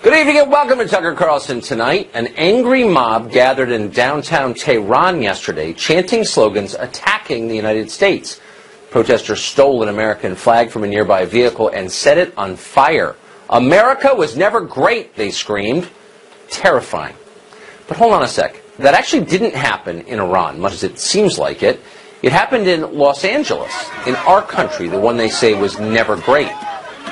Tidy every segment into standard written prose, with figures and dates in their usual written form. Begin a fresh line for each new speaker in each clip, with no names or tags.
Good evening and welcome to Tucker Carlson Tonight. An angry mob gathered in downtown Tehran yesterday, chanting slogans attacking the United States. Protesters stole an American flag from a nearby vehicle and set it on fire. America was never great, they screamed. Terrifying. But hold on a sec. That actually didn't happen in Iran, much as it seems like it. It happened in Los Angeles, in our country, the one they say was never great.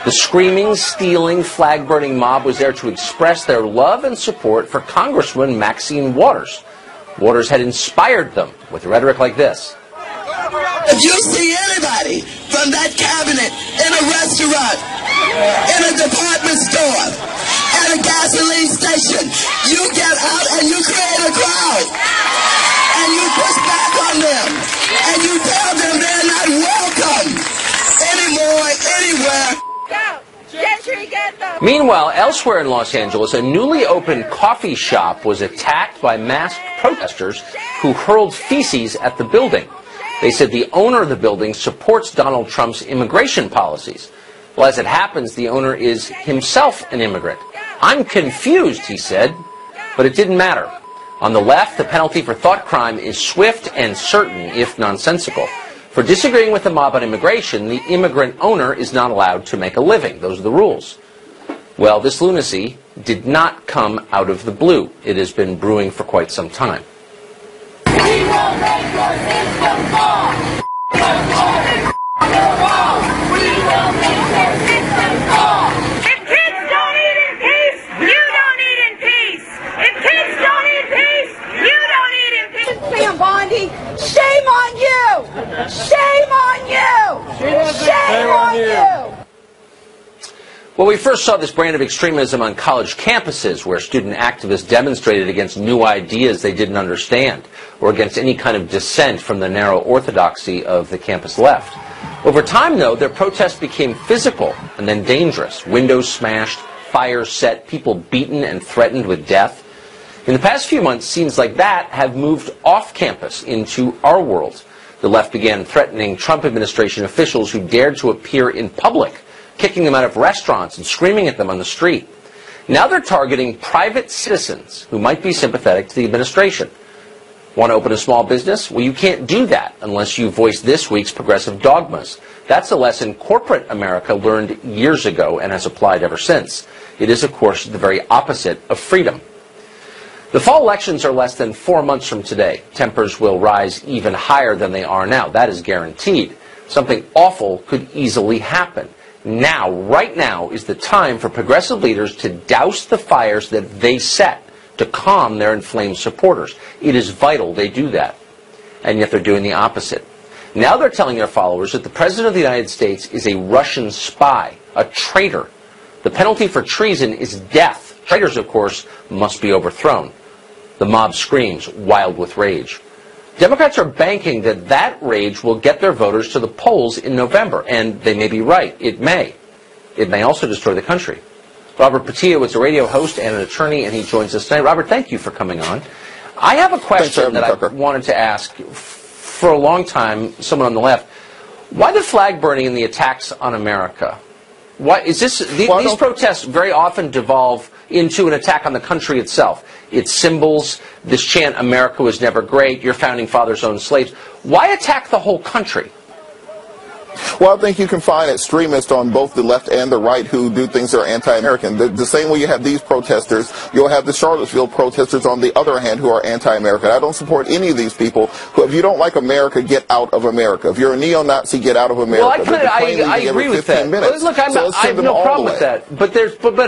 The screaming, stealing, flag-burning mob was there to express their love and support for Congresswoman Maxine Waters. Waters had inspired them with rhetoric like this.
If you see anybody from that cabinet in a restaurant, in a department store, at a gasoline station, you get out and you create a crowd. And you push back on them. And you tell them they're not welcome anymore, anywhere.
Meanwhile, elsewhere in Los Angeles, a newly opened coffee shop was attacked by masked protesters who hurled feces at the building. They said the owner of the building supports Donald Trump's immigration policies. Well, as it happens, the owner is himself an immigrant. I'm confused, he said, but it didn't matter. On the left, the penalty for thought crime is swift and certain, if nonsensical. For disagreeing with the mob on immigration, the immigrant owner is not allowed to make a living. Those are the rules. Well, this lunacy did not come out of the blue. It has been brewing for quite some time.
We will make your system fall. We will make your system fall. If kids don't eat in peace, you don't eat in peace. If kids don't eat peace, you don't eat in peace. Sam Bondi, shame on you. Shame on you. Shame on you.
Well, we first saw this brand of extremism on college campuses where student activists demonstrated against new ideas they didn't understand or against any kind of dissent from the narrow orthodoxy of the campus left. Over time, though, their protests became physical and then dangerous. Windows smashed, fires set, people beaten and threatened with death. In the past few months, scenes like that have moved off campus into our world. The left began threatening Trump administration officials who dared to appear in public, kicking them out of restaurants and screaming at them on the street. Now they're targeting private citizens who might be sympathetic to the administration. Want to open a small business? Well, you can't do that unless you voice this week's progressive dogmas. That's a lesson corporate America learned years ago and has applied ever since. It is, of course, the very opposite of freedom. The fall elections are less than 4 months from today. Tempers will rise even higher than they are now. That is guaranteed. Something awful could easily happen. Now, right now, is the time for progressive leaders to douse the fires that they set to calm their inflamed supporters. It is vital they do that. And yet they're doing the opposite. Now they're telling their followers that the President of the United States is a Russian spy, a traitor. The penalty for treason is death. Traitors, of course, must be overthrown. The mob screams, wild with rage. Democrats are banking that that rage will get their voters to the polls in November, and they may be right. It may. It may also destroy the country. Robert Patillo is a radio host and an attorney, and he joins us tonight. Robert, thank you for coming on. I have a question that I wanted to ask for a long time, someone on the left. Why the flag burning and the attacks on America? Why is this? These protests very often devolve into an attack on the country itself. Its symbols, this chant, America was never great, your founding fathers owned slaves. Why attack the whole country?
Well, I think you can find extremists on both the left and the right who do things that are anti-American. The same way you have these protesters, you'll have the Charlottesville protesters on the other hand who are anti-American. I don't support any of these people who, if you don't like America, get out of America. If you're a neo-Nazi, get out of America.
Well, I agree with that. Look, I have no problem with that. But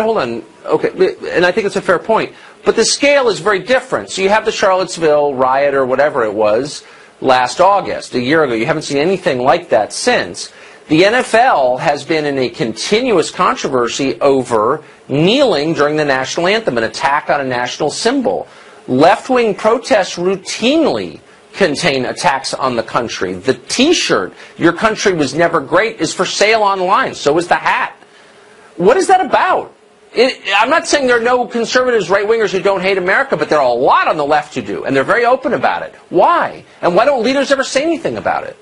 hold on. Okay, and I think it's a fair point. But the scale is very different. So you have the Charlottesville riot or whatever it was last August, a year ago. You haven't seen anything like that since. The NFL has been in a continuous controversy over kneeling during the national anthem, an attack on a national symbol. Left-wing protests routinely contain attacks on the country. The T-shirt, "Your country was never great," is for sale online. So is the hat. What is that about? I'm not saying there are no conservatives, right-wingers who don't hate America, but there are a lot on the left who do, and they're very open about it. Why? And why don't leaders ever say anything about it?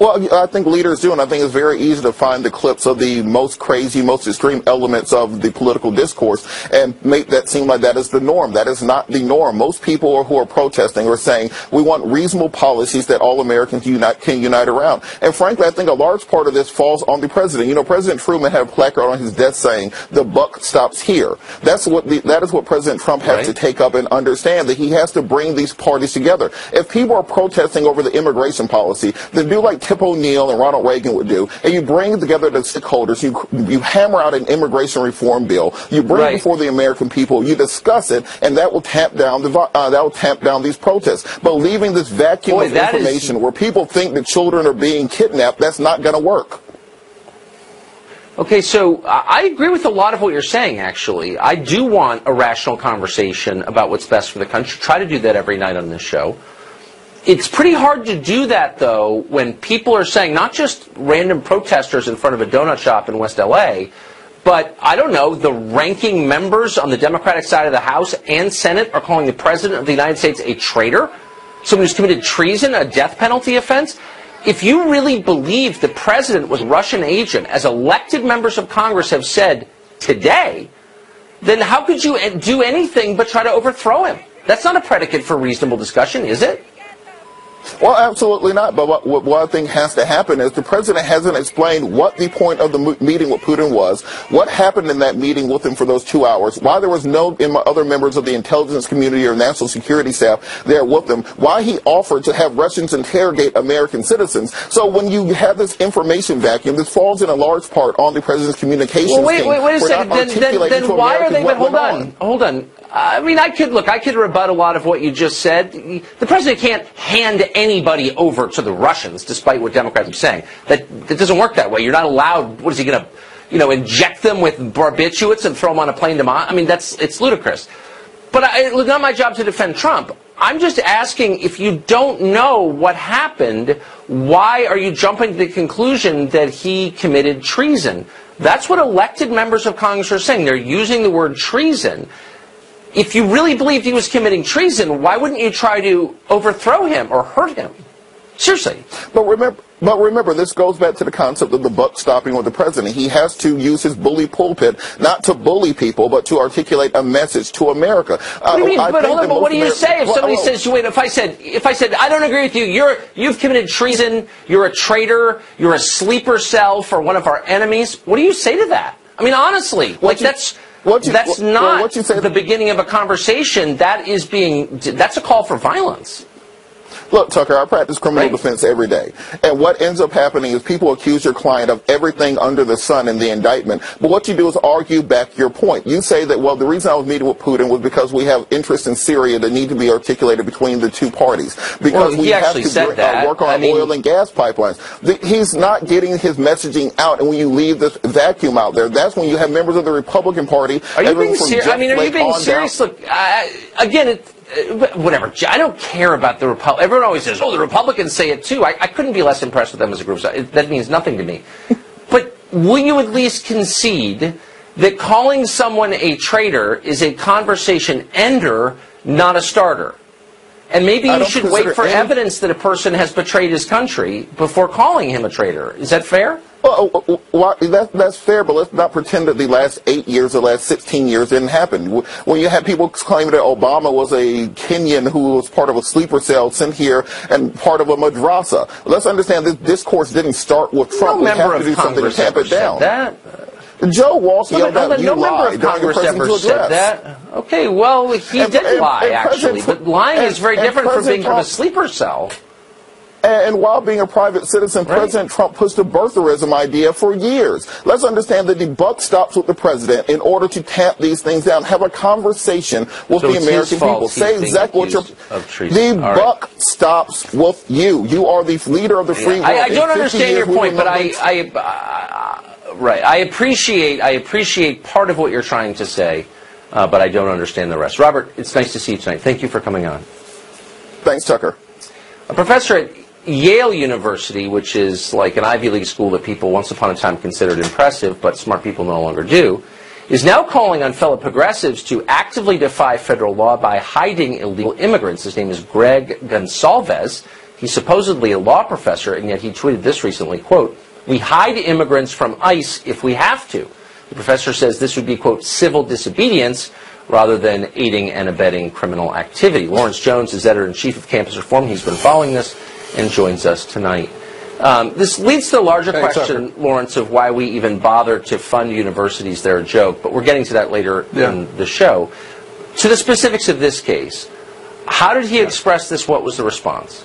Well, I think leaders do, and I think it's very easy to find the clips of the most crazy, most extreme elements of the political discourse and make that seem like that is the norm. That is not the norm. Most people who are protesting are saying we want reasonable policies that all Americans can unite around. And frankly, I think a large part of this falls on the president. You know, President Truman had a placard on his desk saying the buck stops here. That is what President Trump has to take up and understand, that he has to bring these parties together. If people are protesting over the immigration policy, then do like Tip O'Neill and Ronald Reagan would do, and you bring together the stakeholders, you hammer out an immigration reform bill, you bring it before the American people, you discuss it, and that will tamp down these protests. But leaving this vacuum of information where people think that children are being kidnapped, that's not going to work.
Okay, so I agree with a lot of what you're saying, actually. I do want a rational conversation about what's best for the country. Try to do that every night on this show. It's pretty hard to do that, though, when people are saying, not just random protesters in front of a donut shop in West L.A., but, I don't know, the ranking members on the Democratic side of the House and Senate are calling the President of the United States a traitor, someone who's committed treason, a death penalty offense. If you really believe the President was a Russian agent, as elected members of Congress have said today, then how could you do anything but try to overthrow him? That's not a predicate for reasonable discussion, is it?
Well, absolutely not. But what I think has to happen is the president hasn't explained what the point of the meeting with Putin was, what happened in that meeting with him for those 2 hours, why there was no other members of the intelligence community or national security staff there with them, why he offered to have Russians interrogate American citizens. So when you have this information vacuum, this falls in a large part on the president's communications team.
Wait a second. Then why are they? But hold on. I mean, I could rebut a lot of what you just said. The president can't hand anybody over to the Russians, despite what Democrats are saying. That doesn't work that way. You're not allowed. What is he going to, inject them with barbiturates and throw them on a plane to Moscow? I mean, it's ludicrous. But it's not my job to defend Trump. I'm just asking, if you don't know what happened, why are you jumping to the conclusion that he committed treason? That's what elected members of Congress are saying. They're using the word treason. If you really believed he was committing treason, why wouldn't you try to overthrow him or hurt him? Seriously.
But remember, this goes back to the concept of the buck stopping with the president. He has to use his bully pulpit not to bully people, but to articulate a message to America.
What do you mean? But hold on. But what do you say if somebody says, "Wait"? If I said, "I don't agree with you. You've committed treason. You're a traitor. You're a sleeper cell for one of our enemies." What do you say to that? I mean, honestly, that's not the beginning of a conversation. That's a call for violence.
Look, Tucker, I practice criminal defense every day. And what ends up happening is people accuse your client of everything under the sun in the indictment. But what you do is argue back your point. You say that, well, the reason I was meeting with Putin was because we have interests in Syria that need to be articulated between the two parties. Because we have to work on oil and gas pipelines. He's not getting his messaging out. And when you leave this vacuum out there, that's when you have members of the Republican Party.
Are you being serious? I mean, are you being serious? Look, again, whatever. I don't care about the Republicans. Everyone always says, oh, the Republicans say it too. I couldn't be less impressed with them as a group. That means nothing to me. But will you at least concede that calling someone a traitor is a conversation ender, not a starter? And maybe you should wait for evidence that a person has betrayed his country before calling him a traitor. Is that fair?
Well, that's fair, but let's not pretend that the last 8 years or last 16 years didn't happen. When you had people claiming that Obama was a Kenyan who was part of a sleeper cell sent here and part of a madrasa, let's understand this discourse didn't start with Trump.
No member of Congress ever said that.
Joe Walsh yelled out, "You lie," during the president's address.
That. Okay, well, he did lie, actually, but lying is very different from being from a sleeper cell.
And while being a private citizen, President Trump pushed the birtherism idea for years. Let's understand that the buck stops with the president in order to tamp these things down. Have a conversation with the American people. Say exactly what you're... The buck stops with you. You are the leader of the free world.
I don't understand your point, but I appreciate part of what you're trying to say, but I don't understand the rest. Robert, it's nice to see you tonight. Thank you for coming on.
Thanks, Tucker.
A professor at Yale University, which is like an Ivy League school that people once upon a time considered impressive, but smart people no longer do, is now calling on fellow progressives to actively defy federal law by hiding illegal immigrants. His name is Greg Gonsalves. He's supposedly a law professor, and yet he tweeted this recently, quote, "We hide immigrants from ICE if we have to." The professor says this would be, quote, "civil disobedience rather than aiding and abetting criminal activity." Lawrence Jones is editor-in-chief of Campus Reform. He's been following this and joins us tonight. This leads to the larger question, Lawrence, of why we even bother to fund universities. They're a joke, but we're getting to that later in the show. To the specifics of this case, how did he express this? What was the response?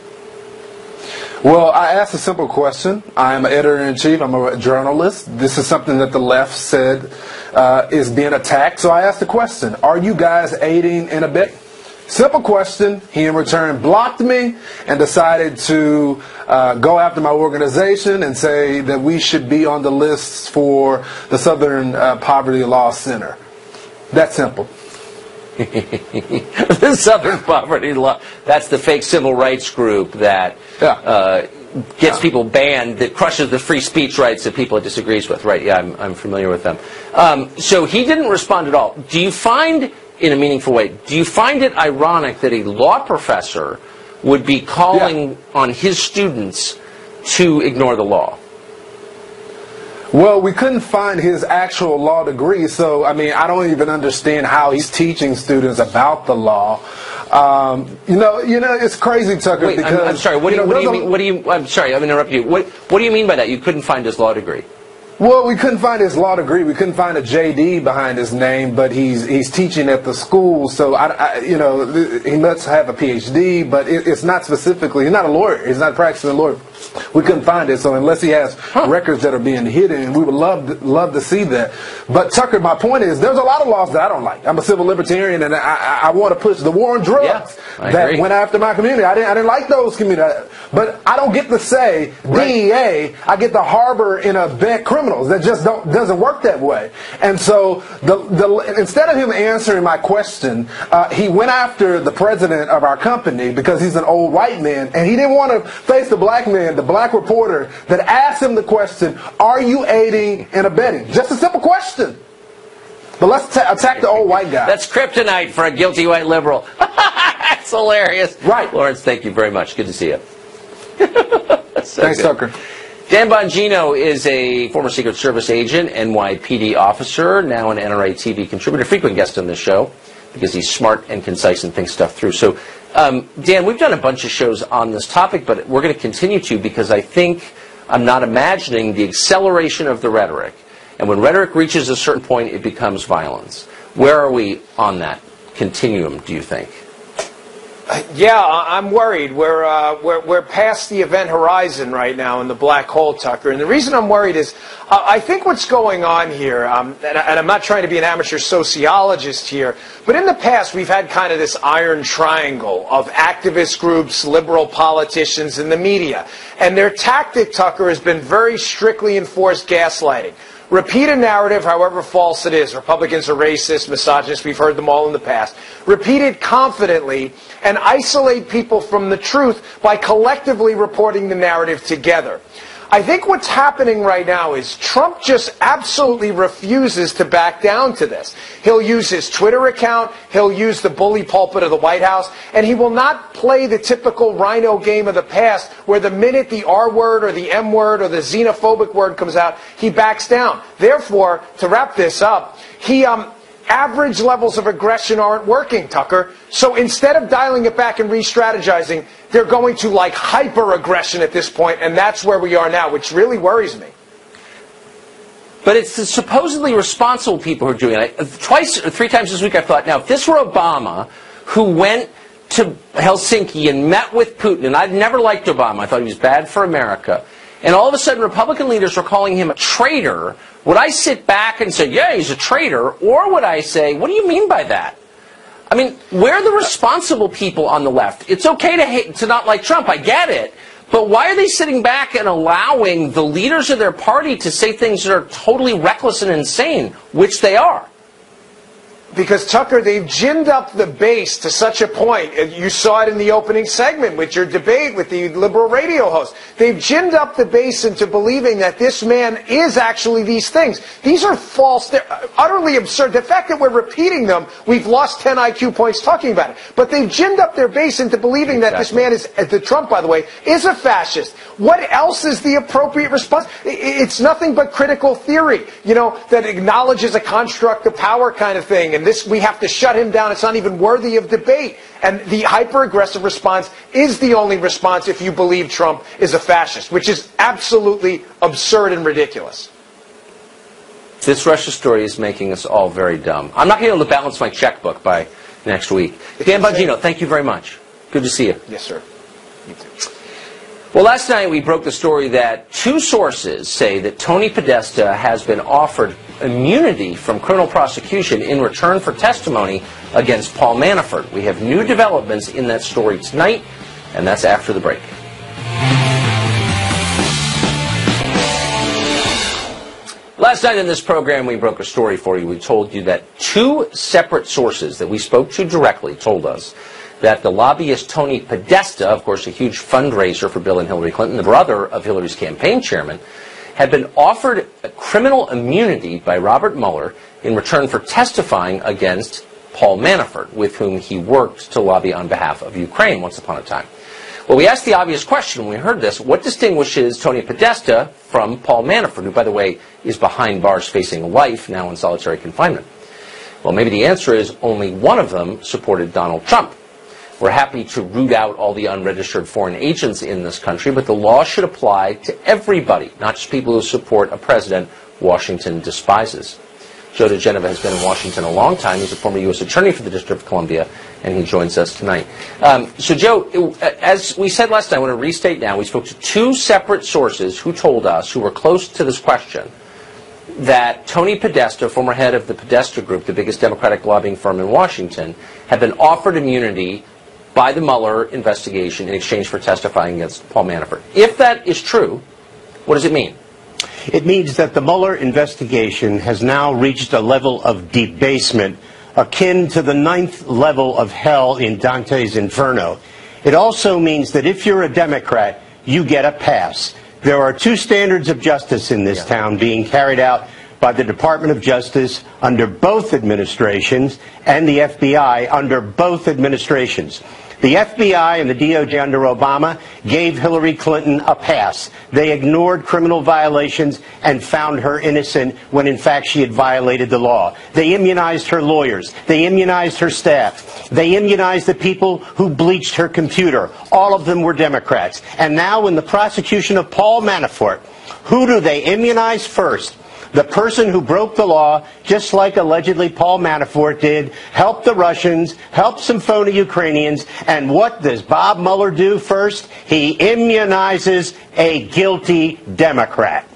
Well, I asked a simple question. I'm an editor-in-chief. I'm a journalist. This is something that the left said is being attacked. So I asked the question, are you guys aiding and abetting? Simple question. He in return blocked me and decided to go after my organization and say that we should be on the lists for the Southern Poverty Law Center. That simple.
The Southern Poverty Law. That's the fake civil rights group that gets people banned, that crushes the free speech rights that people it disagrees with. Right, yeah, I'm familiar with them. So he didn't respond at all. Do you find, in a meaningful way, do you find it ironic that a law professor would be calling on his students to ignore the law?
Well, we couldn't find his actual law degree, so I mean, I don't even understand how he's teaching students about the law. You know, it's crazy, Tucker.
Wait,
because
I'm sorry. What do you mean? What do you? I'm sorry. I'm interrupting you. What do you mean by that? You couldn't find his law degree?
Well, we couldn't find his law degree. We couldn't find a JD behind his name, but he's teaching at the school, so he must have a PhD, but it's not specifically. He's not a lawyer. He's not a practicing lawyer. We couldn't find it, so unless he has records that are being hidden, we would love to see that. But Tucker, my point is, there's a lot of laws that I don't like. I'm a civil libertarian, and I want to push the war on drugs that went after my community. I didn't like those communities, but I don't get to say DEA. I get to harbor and abet criminals. That just doesn't work that way. And so instead of him answering my question, he went after the president of our company because he's an old white man, and he didn't want to face the black man, the black reporter that asked him the question, are you aiding and abetting? Just a simple question. But let's attack the old white guy.
That's kryptonite for a guilty white liberal. That's hilarious.
Right.
Lawrence, thank you very much. Good to see you.
Thanks, Tucker.
Dan Bongino is a former Secret Service agent, NYPD officer, now an NRA TV contributor, frequent guest on this show because he's smart and concise and thinks stuff through. So, Dan, we've done a bunch of shows on this topic, but we're going to continue to because I think I'm not imagining the acceleration of the rhetoric. And when rhetoric reaches a certain point, it becomes violence. Where are we on that continuum, do you think?
Yeah, I'm worried. We're past the event horizon right now in the black hole, Tucker. And the reason I'm worried is I think what's going on here, and I'm not trying to be an amateur sociologist here, but in the past we've had kind of this iron triangle of activist groups, liberal politicians, and the media. And their tactic, Tucker, has been very strictly enforced gaslighting. Repeat a narrative, however false it is. Republicans are racist, misogynist, we've heard them all in the past. Repeat it confidently and isolate people from the truth by collectively reporting the narrative together. I think what's happening right now is Trump just absolutely refuses to back down to this. He'll use his Twitter account, he'll use the bully pulpit of the White House, and he will not play the typical rhino game of the past where the minute the R word or the M word or the xenophobic word comes out, he backs down. Therefore, to wrap this up, average levels of aggression aren't working, Tucker. So instead of dialing it back and re-strategizing, they're going to like hyper-aggression at this point, and that's where we are now, which really worries me.
But it's the supposedly responsible people who are doing it. Twice or three times this week I thought, now, if this were Obama, who went to Helsinki and met with Putin, and I'd never liked Obama, I thought he was bad for America, and all of a sudden Republican leaders were calling him a traitor, would I sit back and say, yeah, he's a traitor, or would I say, what do you mean by that? I mean, we're the responsible people on the left. It's okay to hate, to not like Trump, I get it, but why are they sitting back and allowing the leaders of their party to say things that are totally reckless and insane, which they are?
Because, Tucker, they've ginned up the base to such a point. You saw it in the opening segment with your debate with the liberal radio host. They've ginned up the base into believing that this man is actually these things. These are false. They're utterly absurd. The fact that we're repeating them, we've lost 10 IQ points talking about it. But they've ginned up their base into believing that this man is, the Trump, by the way, is a fascist. What else is the appropriate response? It's nothing but critical theory, that acknowledges a construct of power kind of thing. And this, we have to shut him down. It's not even worthy of debate. And the hyper-aggressive response is the only response if you believe Trump is a fascist, which is absolutely absurd and ridiculous.
This Russia story is making us all very dumb. I'm not going to be able to balance my checkbook by next week. Dan Bongino, thank you very much. Good to see you.
Yes, sir. You too.
Well, last night we broke the story that two sources say that Tony Podesta has been offered immunity from criminal prosecution in return for testimony against Paul Manafort. We have new developments in that story tonight, and that's after the break. Last night in this program, we broke a story for you. We told you that two separate sources that we spoke to directly told us that the lobbyist Tony Podesta, of course a huge fundraiser for Bill and Hillary Clinton, the brother of Hillary's campaign chairman, had been offered criminal immunity by Robert Mueller in return for testifying against Paul Manafort, with whom he worked to lobby on behalf of Ukraine once upon a time. Well, we asked the obvious question when we heard this: what distinguishes Tony Podesta from Paul Manafort, who, by the way, is behind bars facing life, now in solitary confinement? Well, maybe the answer is only one of them supported Donald Trump. We're happy to root out all the unregistered foreign agents in this country, but the law should apply to everybody, not just people who support a president Washington despises. Joe DeGenova has been in Washington a long time. He's a former U.S. attorney for the District of Columbia, and he joins us tonight. So, Joe, as we said last night, I want to restate now, we spoke to two separate sources who told us, who were close to this question, that Tony Podesta, former head of the Podesta Group, the biggest Democratic lobbying firm in Washington, had been offered immunity by the Mueller investigation in exchange for testifying against Paul Manafort. If that is true, what does it mean?
It means that the Mueller investigation has now reached a level of debasement akin to the 9th level of hell in Dante's Inferno. It also means that if you're a Democrat, you get a pass. There are two standards of justice in this town being carried out by the Department of Justice under both administrations and the FBI under both administrations. The FBI and the DOJ under Obama gave Hillary Clinton a pass. They ignored criminal violations and found her innocent when, in fact, she had violated the law. They immunized her lawyers. They immunized her staff. They immunized the people who bleached her computer. All of them were Democrats. And now in the prosecution of Paul Manafort, who do they immunize first? The person who broke the law, just like allegedly Paul Manafort did, helped the Russians, helped some phony Ukrainians, and what does Bob Mueller do first? He immunizes a guilty Democrat.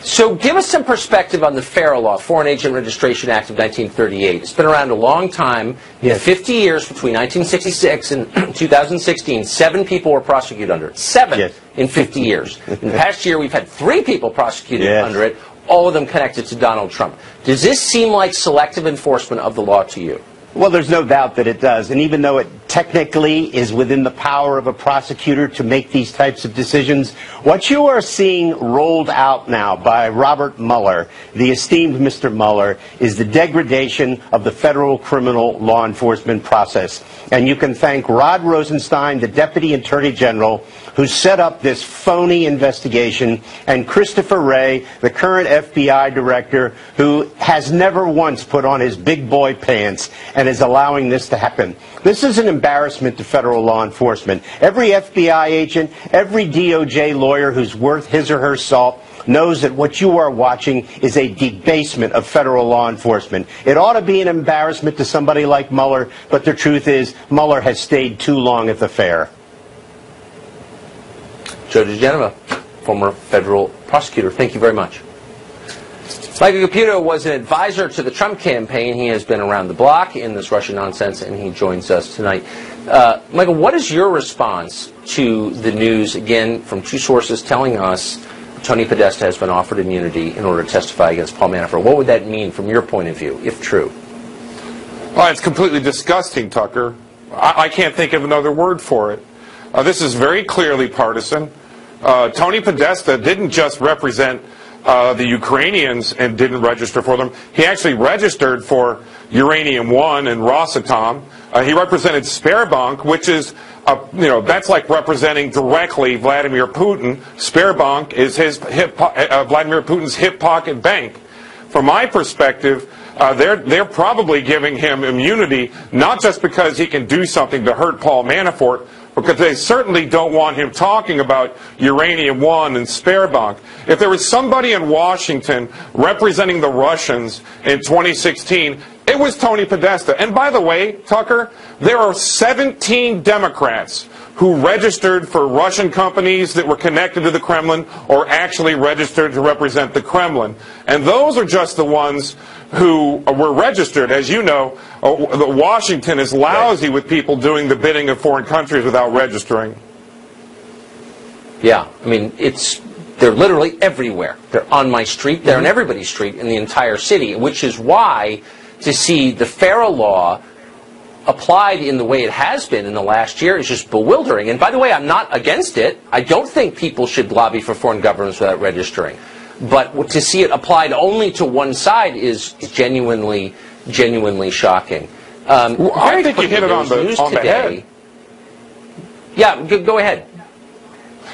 So give us some perspective on the FARA law, Foreign Agent Registration Act of 1938. It's been around a long time. In 50 years, between 1966 and 2016, 7 people were prosecuted under it. 7 in 50 years. In the past year, we've had 3 people prosecuted under it, all of them connected to Donald Trump. Does this seem like selective enforcement of the law to you?
Well, there's no doubt that it does. And even though it technically is within the power of a prosecutor to make these types of decisions, what you are seeing rolled out now by Robert Mueller, the esteemed Mr. Mueller, is the degradation of the federal criminal law enforcement process. And you can thank Rod Rosenstein, the Deputy Attorney General, who set up this phony investigation, and Christopher Wray, the current FBI director, who has never once put on his big boy pants and is allowing this to happen. This is an embarrassment to federal law enforcement. Every FBI agent, every DOJ lawyer who's worth his or her salt knows that what you are watching is a debasement of federal law enforcement. It ought to be an embarrassment to somebody like Mueller, but the truth is Mueller has stayed too long at the fair.
Joe DeGenova, former federal prosecutor, thank you very much. Michael Caputo was an advisor to the Trump campaign. He has been around the block in this Russia nonsense, and he joins us tonight. Michael, what is your response to the news, again, from two sources telling us Tony Podesta has been offered immunity in order to testify against Paul Manafort. What would that mean from your point of view, if true?
Well, it's completely disgusting, Tucker. I can't think of another word for it. This is very clearly partisan. Tony Podesta didn't just represent the Ukrainians and didn't register for them. He actually registered for Uranium One and Rosatom. He represented Sberbank, which is, that's like representing directly Vladimir Putin. Sberbank is Vladimir Putin's hip pocket bank. From my perspective, they're probably giving him immunity, not just because he can do something to hurt Paul Manafort, because they certainly don't want him talking about Uranium One and Sberbank. If there was somebody in Washington representing the Russians in 2016, it was Tony Podesta. And by the way, Tucker, there are 17 Democrats who registered for Russian companies that were connected to the Kremlin or actually registered to represent the Kremlin. And those are just the ones who were registered. As you know, Washington is lousy with people doing the bidding of foreign countries without registering.
Yeah, I mean, they're literally everywhere. They're on my street. They're on everybody's street in the entire city, which is why to see the FARA law applied in the way it has been in the last year is just bewildering. And by the way, I'm not against it. I don't think people should lobby for foreign governments without registering. But to see it applied only to one side is genuinely shocking.
I think you hit it on the head.
Yeah, go ahead.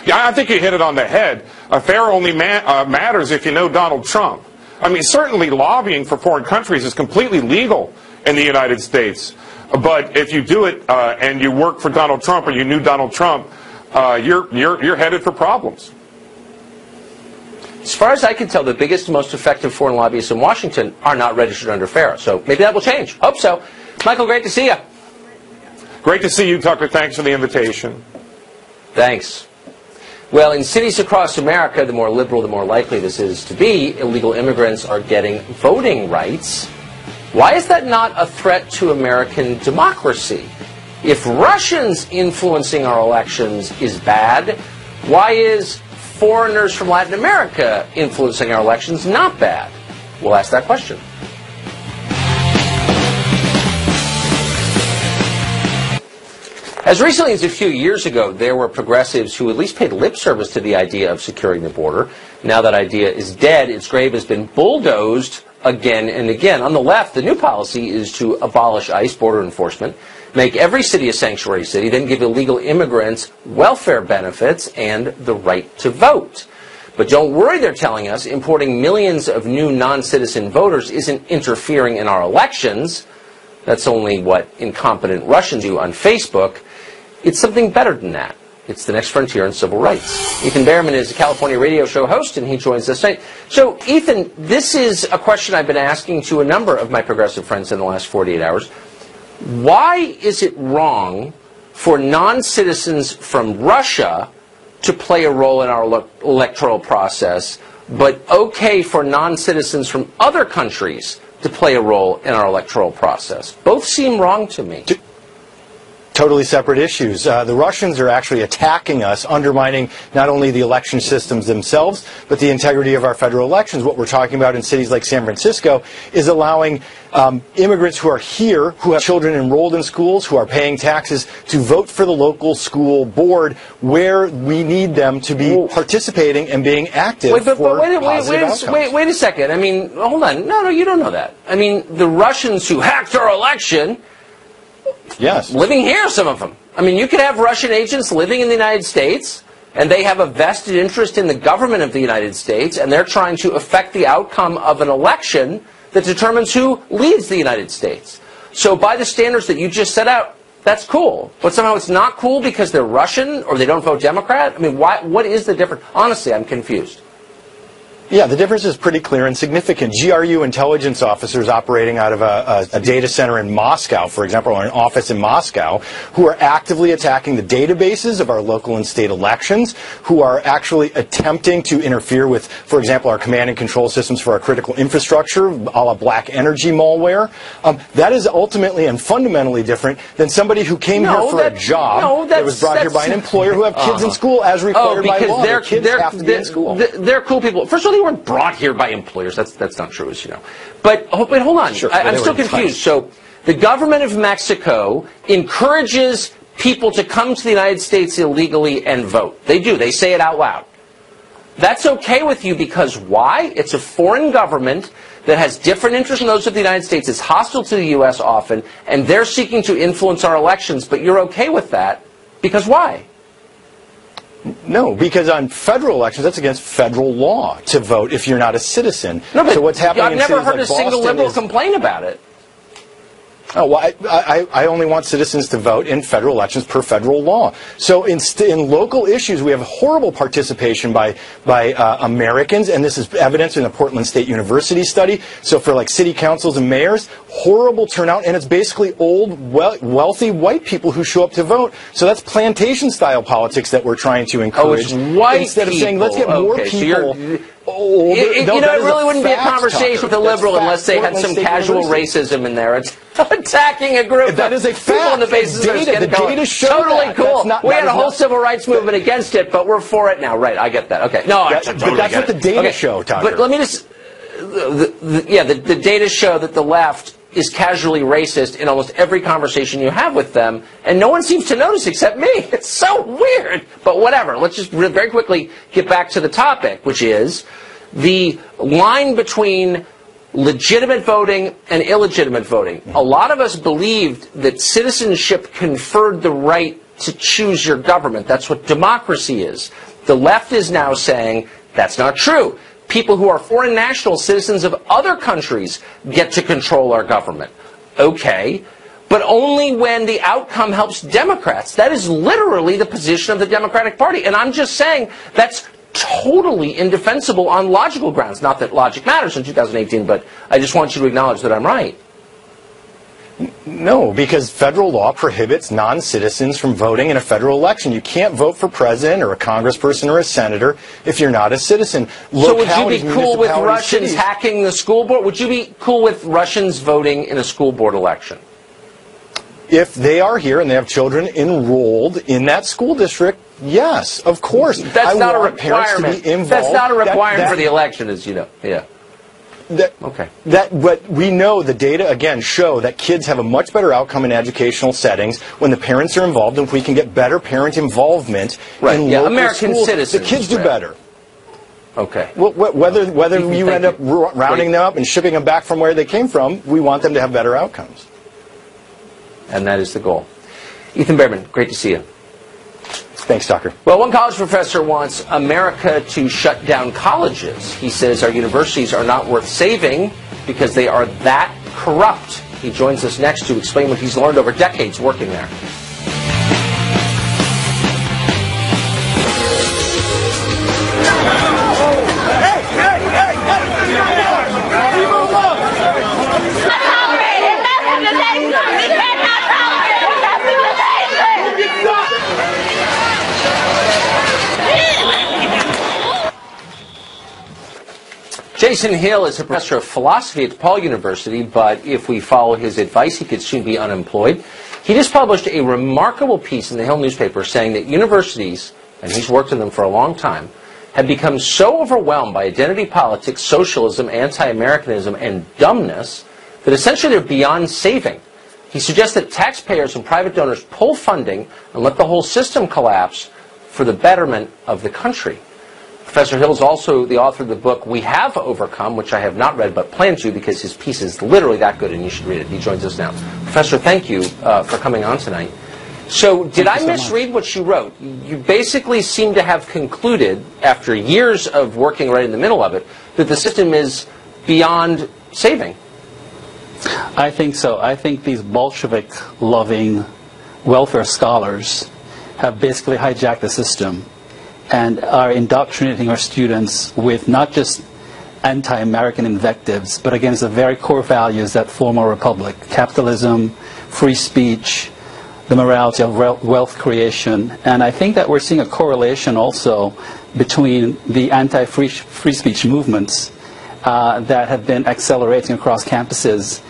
Yeah, I think you hit it on the head. FARA only matters if you know Donald Trump. I mean, certainly lobbying for foreign countries is completely legal in the United States. But if you do it and you work for Donald Trump or you knew Donald Trump, you're headed for problems.
As far as I can tell, the biggest and most effective foreign lobbyists in Washington are not registered under FARA. So maybe that will change. Hope so. Michael, great to see you.
Great to see you, Tucker. Thanks for the invitation.
Thanks. Well, in cities across America, the more liberal, the more likely this is to be, illegal immigrants are getting voting rights. Why is that not a threat to American democracy? If Russians influencing our elections is bad, why is foreigners from Latin America influencing our elections not bad? We'll ask that question. As recently as a few years ago, there were progressives who at least paid lip service to the idea of securing the border. Now that idea is dead. Its grave has been bulldozed again and again. On the left, the new policy is to abolish ICE border enforcement, make every city a sanctuary city, then give illegal immigrants welfare benefits and the right to vote. But don't worry, they're telling us, importing millions of new non-citizen voters isn't interfering in our elections. That's only what incompetent Russians do on Facebook. It's something better than that. It's the next frontier in civil rights. Ethan Behrman is a California radio show host, and he joins us tonight. So, Ethan, this is a question I've been asking to a number of my progressive friends in the last 48 hours. Why is it wrong for non-citizens from Russia to play a role in our electoral process, but okay for non-citizens from other countries to play a role in our electoral process? Both seem wrong to me.
Totally separate issues. The Russians are actually attacking us, undermining not only the election systems themselves, but the integrity of our federal elections. What we're talking about in cities like San Francisco is allowing immigrants who are here, who have children enrolled in schools, who are paying taxes, to vote for the local school board where we need them to be participating and being active
wait a second. I mean, hold on. No, you don't know that. I mean, the Russians who hacked our election...
Yes.
Living here, some of them. I mean, you could have Russian agents living in the United States, and they have a vested interest in the government of the United States, and they're trying to affect the outcome of an election that determines who leads the United States. So by the standards that you just set out, that's cool. But somehow it's not cool because they're Russian or they don't vote Democrat? I mean, what is the difference? Honestly, I'm confused.
Yeah, the difference is pretty clear and significant. GRU intelligence officers operating out of a data center in Moscow, for example, or an office in Moscow, who are actively attacking the databases of our local and state elections, who are actually attempting to interfere with, for example, our command and control systems for our critical infrastructure, a la black energy malware. That is ultimately and fundamentally different than somebody who came here for a job that was brought here by an employer who have kids in school as required by law. Their kids have to be in school.
They're cool people. First of all, they weren't brought here by employers. That's not true, as you know. But hold on.
Sure,
I'm still confused. So the government of Mexico encourages people to come to the United States illegally and vote. They do. They say it out loud. That's okay with you because why? It's a foreign government that has different interests than those of the United States. It's hostile to the U.S. often, and they're seeking to influence our elections. But you're okay with that because why?
No, because on federal elections, that's against federal law to vote if you're not a citizen.
No, but
so what's happening
I've
in
never
cities
heard
like
a single
Boston
liberal complain about it.
Oh, well, I only want citizens to vote in federal elections per federal law. So in local issues, we have horrible participation by Americans, and this is evidenced in the Portland State University study. So for like city councils and mayors, horrible turnout, and it's basically old, wealthy white people who show up to vote. So that's plantation-style politics that we're trying to encourage.
Oh, it's white
instead
people.
of saying, let's get more people.
It really wouldn't be a conversation with a liberal unless they had some casual racism in there. It's attacking a group
that is a
people on the basis of their skin color. Totally cool. We had a whole civil rights movement against it, but we're for it now. Right, I get that. Okay. No, I totally
but that's what the data show, Tucker.
But let me just... the data show that the left is casually racist in almost every conversation you have with them, and no one seems to notice except me. It's so weird. But whatever. Let's just very quickly get back to the topic, which is the line between legitimate voting and illegitimate voting. A lot of us believed that citizenship conferred the right to choose your government. That's what democracy is. The left is now saying that's not true. People who are foreign national citizens of other countries get to control our government. Okay, but only when the outcome helps Democrats. That is literally the position of the Democratic Party. And I'm just saying that's totally indefensible on logical grounds. Not that logic matters in 2018, but I just want you to acknowledge that I'm right.
No, because federal law prohibits non-citizens from voting in a federal election. You can't vote for president or a congressperson or a senator if you're not a citizen.
So would you be cool with Russians hacking the school board? Would you be cool with Russians voting in a school board election?
If they are here and they have children enrolled in that school district, yes, of course.
That's not a requirement. That's not a requirement for the election, as you know. Yeah.
But we know the data, again, show that kids have a much better outcome in educational settings when the parents are involved, and if we can get better parent involvement in local
American
schools,
citizens,
the kids do better.
Okay.
Well, whether you end up rounding them up and shipping them back from where they came from, we want them to have better outcomes.
And that is the goal. Ethan Behrman, great to see you.
Thanks, Tucker.
Well, one college professor wants America to shut down colleges. He says our universities are not worth saving because they are that corrupt. He joins us next to explain what he's learned over decades working there. Jason Hill is a professor of philosophy at DePaul University, but if we follow his advice, he could soon be unemployed. He just published a remarkable piece in the Hill newspaper saying that universities, and he's worked in them for a long time, have become so overwhelmed by identity politics, socialism, anti-Americanism, and dumbness that essentially they're beyond saving. He suggests that taxpayers and private donors pull funding and let the whole system collapse for the betterment of the country. Professor Hill is also the author of the book We Have Overcome, which I have not read but plan to because his piece is literally that good and you should read it. He joins us now. Professor, thank you for coming on tonight. So did I misread what you wrote? You basically seem to have concluded, after years of working right in the middle of it, that the system is beyond saving.
I think so. I think these Bolshevik-loving welfare scholars have basically hijacked the system and are indoctrinating our students with not just anti-American invectives, but against the very core values that form our republic: capitalism, free speech, the morality of wealth creation. And I think that we're seeing a correlation also between the anti-free speech movements that have been accelerating across campuses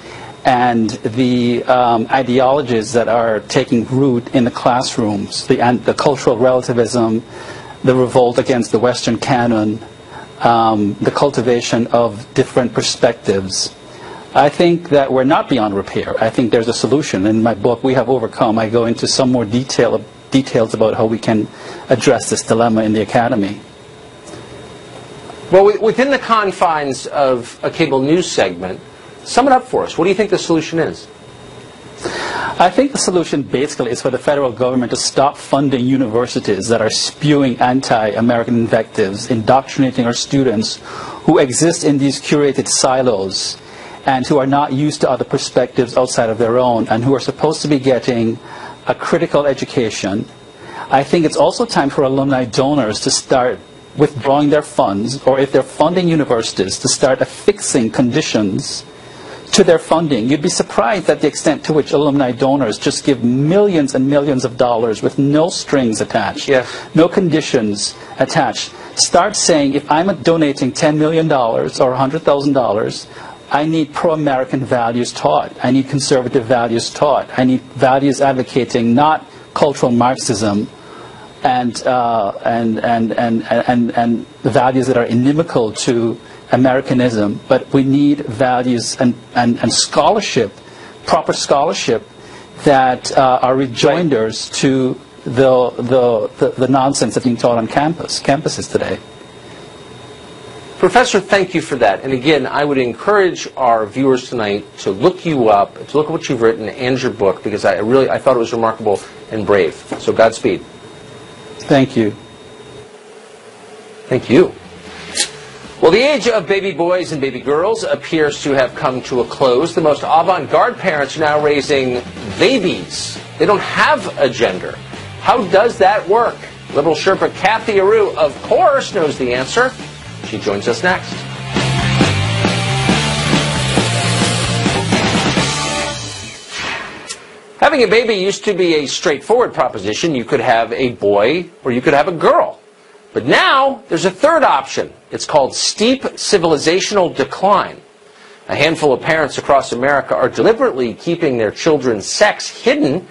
and the ideologies that are taking root in the classrooms, the cultural relativism, the revolt against the Western canon, the cultivation of different perspectives. I think that we're not beyond repair. I think there's a solution. In my book, We Have Overcome, I go into some more details about how we can address this dilemma in the academy.
Well, within the confines of a cable news segment, sum it up for us. What do you think the solution is?
I think the solution basically is for the federal government to stop funding universities that are spewing anti-American invectives, indoctrinating our students who exist in these curated silos and who are not used to other perspectives outside of their own, and who are supposed to be getting a critical education. I think it's also time for alumni donors to start withdrawing their funds, or if they're funding universities, to start affixing conditions to their funding. You'd be surprised at the extent to which alumni donors just give millions and millions of dollars with no strings attached, no conditions attached. Start saying, if I'm donating $10 million or $100,000, I need pro-American values taught. I need conservative values taught. I need values advocating not cultural Marxism and the values that are inimical to Americanism, but we need values and scholarship, proper scholarship, that are rejoinders to the nonsense that's being taught on campuses today.
Professor, thank you for that. And again, I would encourage our viewers tonight to look you up, to look at what you've written and your book, because I thought it was remarkable and brave. So Godspeed.
Thank you.
Thank you. Well, the age of baby boys and baby girls appears to have come to a close. The most avant-garde parents are now raising babies. They don't have a gender. How does that work? Liberal Sherpa Kathy Aru, of course, knows the answer. She joins us next. Having a baby used to be a straightforward proposition. You could have a boy or you could have a girl. But now there's a third option. It's called steep civilizational decline. A handful of parents across America are deliberately keeping their children's sex hidden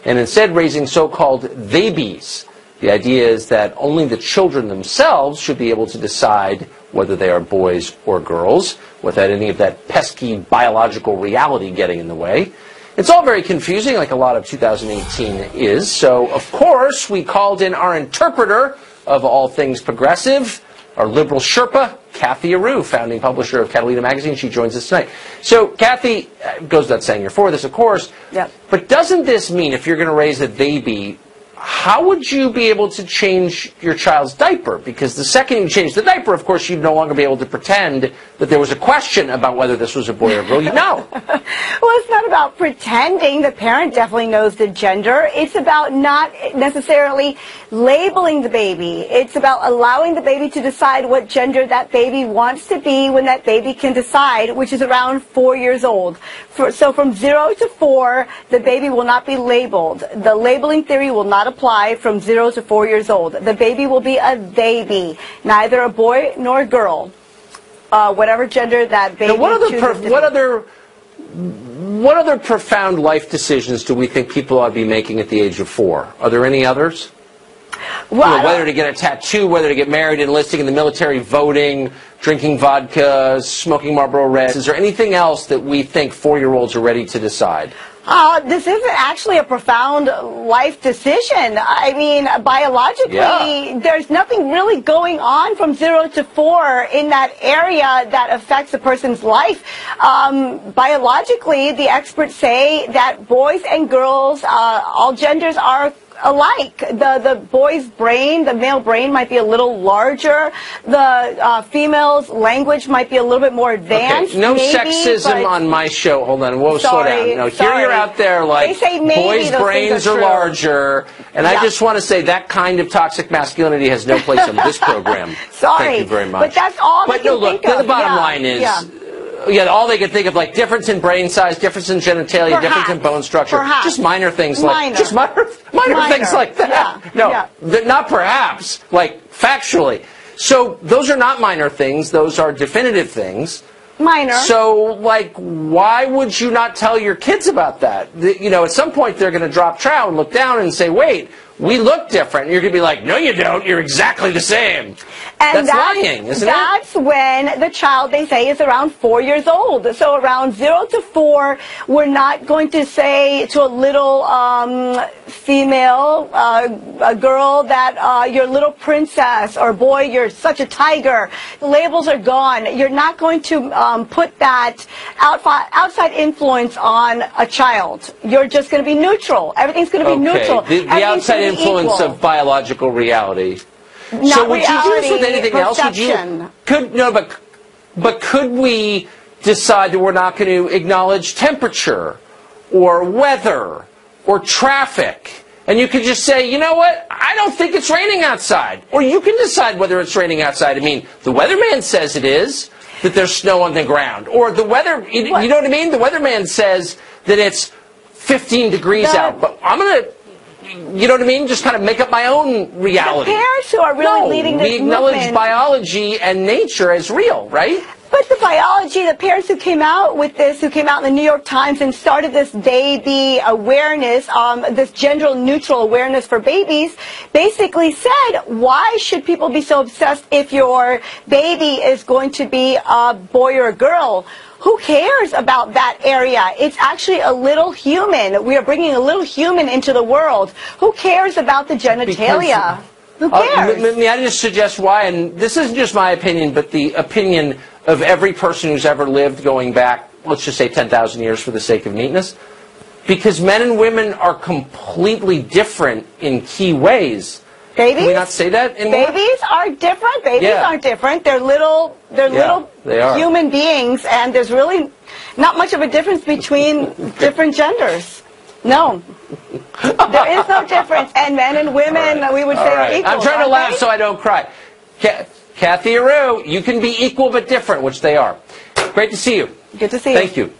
and instead raising so-called babies. The idea is that only the children themselves should be able to decide whether they are boys or girls, without any of that pesky biological reality getting in the way. It's all very confusing, like a lot of 2018 is. So, of course, we called in our interpreter of all things progressive, our liberal Sherpa, Kathy Aru, founding publisher of Catalina Magazine. She joins us tonight. So, Kathy, goes without saying you're for this, of course.
Yep.
But doesn't this mean if you're going to raise a baby, how would you be able to change your child's diaper? Because the second you change the diaper, of course, you'd no longer be able to pretend that there was a question about whether this was a boy or a girl. You know.
Well, it's not about pretending. The parent definitely knows the gender. It's about not necessarily labeling the baby. It's about allowing the baby to decide what gender that baby wants to be when that baby can decide, which is around 4 years old. So from 0 to 4, the baby will not be labeled. The labeling theory will not apply from 0 to 4 years old. The baby will be a baby, neither a boy nor a girl, whatever gender that baby chooses to be.
What other profound life decisions do we think people ought to be making at the age of 4? Are there any others?
Well,
whether to get a tattoo, whether to get married, enlisting in the military, voting, drinking vodka, smoking Marlboro Reds. Is there anything else that we think 4-year-olds are ready to decide?
This isn't actually a profound life decision. I mean, biologically, there's nothing really going on from 0 to 4 in that area that affects a person's life. Biologically, the experts say that boys and girls, all genders are alike. The boy's brain, the male brain, might be a little larger. The female's language might be a little bit more advanced.
Okay. No
maybe,
sexism on my show. Hold on. Whoa, slow down. No, here you're out there like
they say maybe
boys' brains are larger, and I just want to say that kind of toxic masculinity has no place on this program.
Sorry.
Thank you very much.
But that's all they can think of.
The bottom line is, all they can think of, like, difference in brain size, difference in genitalia, difference in bone structure. Just minor things like, just minor things like that. Not perhaps, like, factually. So those are not minor things. Those are definitive things.
Minor.
So, like, why would you not tell your kids about that? At some point they're going to drop trow and look down and say, wait, we look different. And you're going to be like, no, you don't. You're exactly the same.
And
that's lying, isn't it?
That's when the child, they say, is around 4 years old. So around 0 to 4, we're not going to say to a little female, a girl, that you're a little princess, or boy, you're such a tiger. The labels are gone. You're not going to put that outside influence on a child. You're just going to be neutral. Everything's going to be neutral.
The outside influence of biological reality.
Not
so would
reality,
you do this with anything else? But could we decide that we're not going to acknowledge temperature or weather or traffic? And you could just say, you know what? I don't think it's raining outside. Or you can decide whether it's raining outside. I mean, the weatherman says it is, that there's snow on the ground. Or the weather, you know what I mean? The weatherman says that it's 15 degrees out. But I'm going to, you know what I mean? Just kind of make up my own reality.
The parents who are really leading this movement.
We acknowledge biology and nature as real, right?
But the biology, the parents who came out with this, who came out in the New York Times and started this baby awareness, this gender neutral awareness for babies, basically said, why should people be so obsessed if your baby is going to be a boy or a girl? Who cares about that area? It's actually a little human. We are bringing a little human into the world. Who cares about the genitalia? Who cares?
May I just suggest why? And this isn't just my opinion, but the opinion of every person who's ever lived going back, let's just say 10,000 years for the sake of neatness. Because men and women are completely different in key ways.
Babies?
Can we not say that anymore?
Babies are different. Babies aren't different. They're little human beings, and there's really not much of a difference between different genders. No. There is no difference. And men and women, we would say, are equal.
I'm trying to laugh so I don't cry. Kathy Aru, you can be equal but different, which they are. Great to see you.
Good to see you.
Thank you.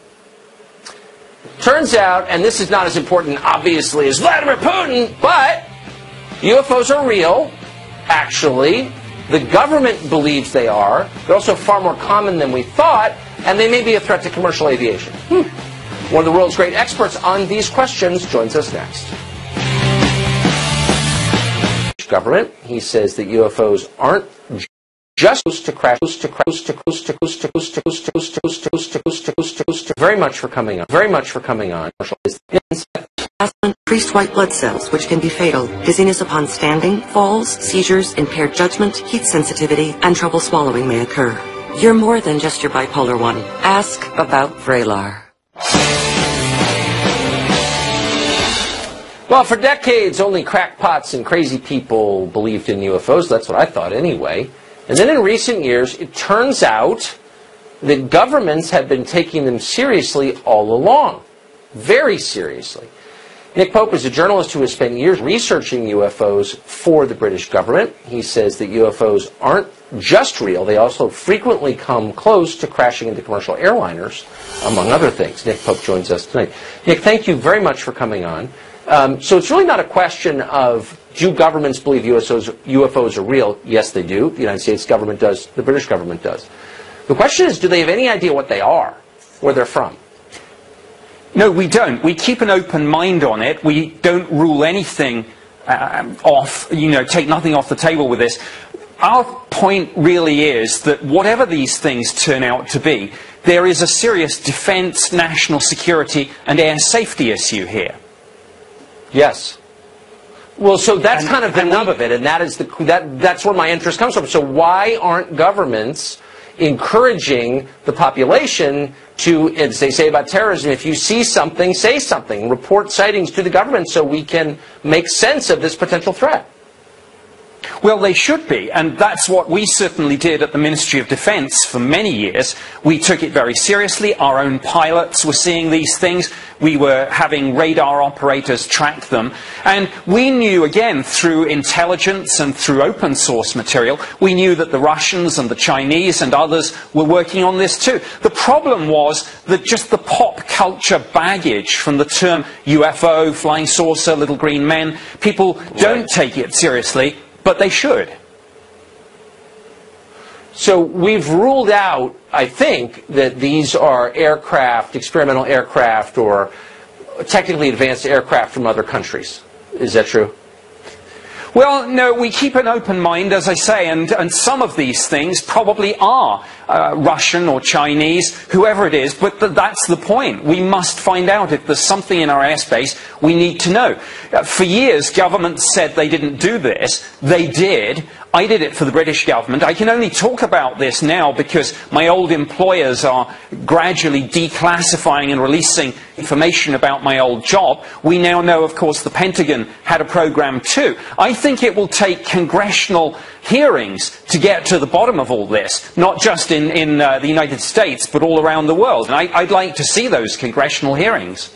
Turns out, and this is not as important, obviously, as Vladimir Putin, but UFOs are real, actually. The government believes they are. They're also far more common than we thought, and they may be a threat to commercial aviation. One of the world's great experts on these questions joins us next. Government, he says that UFOs aren't just to crash, very much for coming on. Very much for coming on.
Increased white blood cells, which can be fatal, dizziness upon standing, falls, seizures, impaired judgment, heat sensitivity, and trouble swallowing may occur. You're more than just your bipolar 1. Ask about Vraylar.
Well, for decades, only crackpots and crazy people believed in UFOs. That's what I thought anyway. And then in recent years, it turns out that governments have been taking them seriously all along. Very seriously. Nick Pope is a journalist who has spent years researching UFOs for the British government. He says that UFOs aren't just real. They also frequently come close to crashing into commercial airliners, among other things. Nick Pope joins us tonight. Nick, thank you very much for coming on. So it's really not a question of, do governments believe UFOs are real? Yes, they do. The United States government does. The British government does. The question is, do they have any idea what they are, where they're from?
No, we don't. We keep an open mind on it. We don't rule anything off, take nothing off the table with this. Our point really is that whatever these things turn out to be, there is a serious defense, national security, and air safety issue here.
Yes. Well, so that's kind of the nub of it, and that is that's where my interest comes from. So why aren't governments encouraging the population to, as they say about terrorism, if you see something, say something. Report sightings to the government so we can make sense of this potential threat.
Well, they should be, and that's what we certainly did at the Ministry of Defence for many years. We took it very seriously. Our own pilots were seeing these things. We were having radar operators track them. And we knew, again, through intelligence and through open source material, we knew that the Russians and the Chinese and others were working on this too. The problem was that just the pop culture baggage from the term UFO, flying saucer, little green men, people don't take it seriously. But they should.
So we've ruled out, I think, that these are aircraft, experimental aircraft, or technically advanced aircraft from other countries. Is that true?
Well, no, we keep an open mind, as I say, and some of these things probably are Russian or Chinese, whoever it is, but that's the point. We must find out if there's something in our airspace we need to know. For years, governments said they didn't do this. They did. I did it for the British government. I can only talk about this now because my old employers are gradually declassifying and releasing information about my old job. We now know, of course, the Pentagon had a program too. I think it will take congressional hearings to get to the bottom of all this, not just in the United States, but all around the world. And I'd like to see those congressional hearings.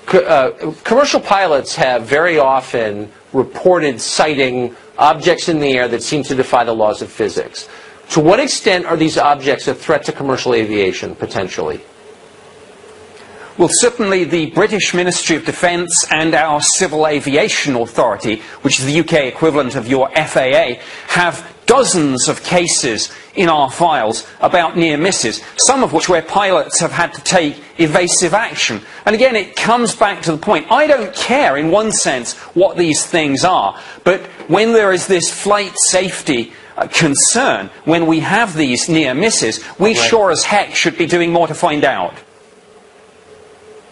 Commercial pilots have very often reported sighting objects in the air that seem to defy the laws of physics. To what extent are these objects a threat to commercial aviation, potentially?
Well, certainly the British Ministry of Defence and our Civil Aviation Authority, which is the UK equivalent of your FAA, have dozens of cases in our files about near misses, some of which where pilots have had to take evasive action. And again, it comes back to the point. I don't care, in one sense, what these things are, but when there is this flight safety concern, when we have these near misses, we sure as heck should be doing more to find out.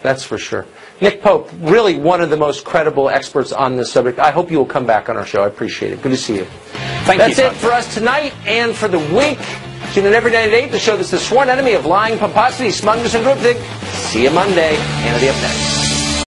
That's for sure. Nick Pope, really one of the most credible experts on this subject. I hope you will come back on our show. I appreciate it. Good to see you.
Thank you.
That's it for us tonight and for the week. Tune in every night at 8 to show that's the sworn enemy of lying, pomposity, smugness, and groupthink. See you Monday. Hannity up next.